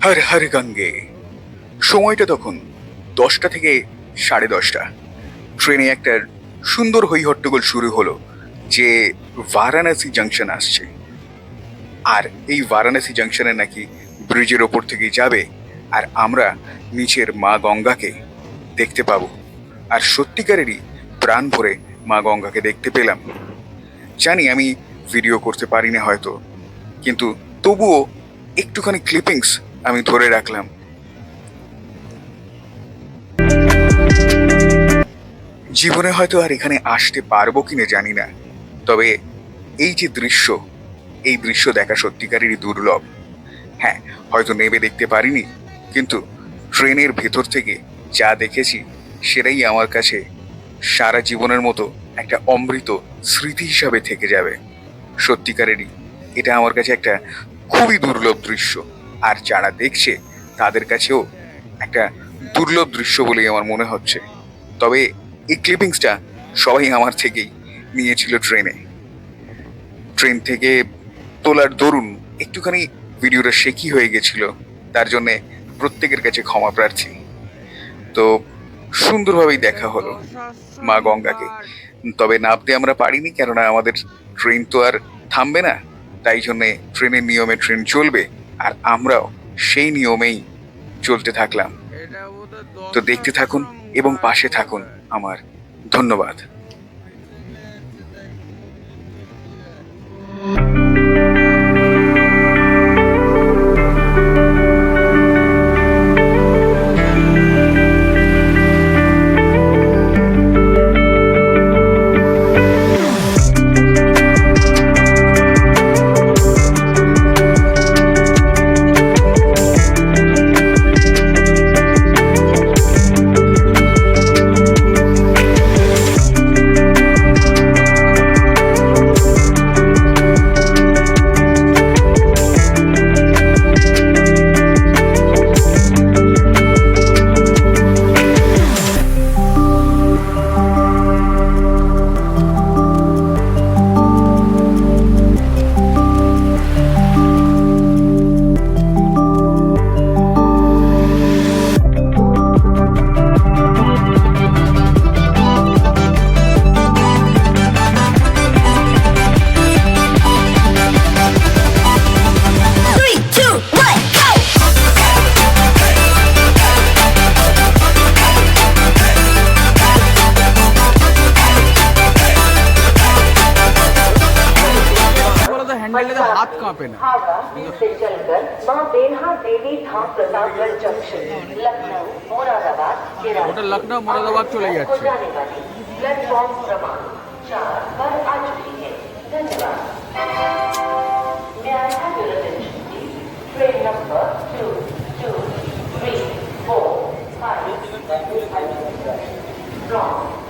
হর হর গঙ্গে। সময়টা তখন 10টা থেকে 10:30। ট্রেনে একটা সুন্দর হইহট্টগোল শুরু হলো যে বারাণসী জাংশন আসছে, আর এই বারাণসী জাংশনে নাকি ব্রিজের ওপর থেকে যাবে আর আমরা নিচের মা গঙ্গাকে দেখতে পাবো। আর সত্যিকারেরই প্রাণ ভরে মা গঙ্গাকে দেখতে পেলাম। জানি আমি ভিডিও করতে পারি না হয়তো, কিন্তু তবুও একটুখানি ক্লিপিংস আমি ধরে রাখলাম। জীবনে হয়তো আর এখানে আসতে পারবো কিনা জানি না, তবে এই যে দৃশ্য, এই দৃশ্য দেখা সত্যিকারেরই দুর্লভ। হ্যাঁ, হয়তো নেমে দেখতে পারিনি, কিন্তু ট্রেনের ভেতর থেকে যা দেখেছি সেটাই আমার কাছে সারা জীবনের মতো একটা অমৃত স্মৃতি হিসাবে থেকে যাবে। সত্যিকারেরই এটা আমার কাছে একটা খুবই দুর্লভ দৃশ্য, আর যারা দেখছে তাদের কাছেও একটা দুর্লভ দৃশ্য বলেই আমার মনে হচ্ছে। তবে এই ক্লিপিংসটা সবাই আমার থেকেই নিয়েছিল। ট্রেন থেকে তোলার দরুন একটুখানি ভিডিওটা শেকি হয়ে গেছিল, তার জন্যে প্রত্যেকের কাছে ক্ষমা প্রার্থী। তো সুন্দরভাবেই দেখা হলো মা গঙ্গাকে, তবে নামতে আমরা পারিনি, কেননা আমাদের ট্রেন তো আর থামবে না। তাই জন্যে ট্রেনের নিয়মে ট্রেন চলবে, আর আমরাও সেই নিয়মেই চলতে থাকলাম। তো দেখতে থাকুন এবং পাশে থাকুন আমার। ধন্যবাদ। हाथ कांपे ना। से चलकर मां बेन्हा देवी धाम प्रतापगढ़ जंक्शन लखनऊ मुरादाबाद ওটা लखनऊ मुरादाबाद चले को जाने वाली प्लेटफॉर्म क्रमांक 4 पर आ चुकी है। धन्यवाद। May I have your attention please? Train number 2, 2, 3, 4, 5 from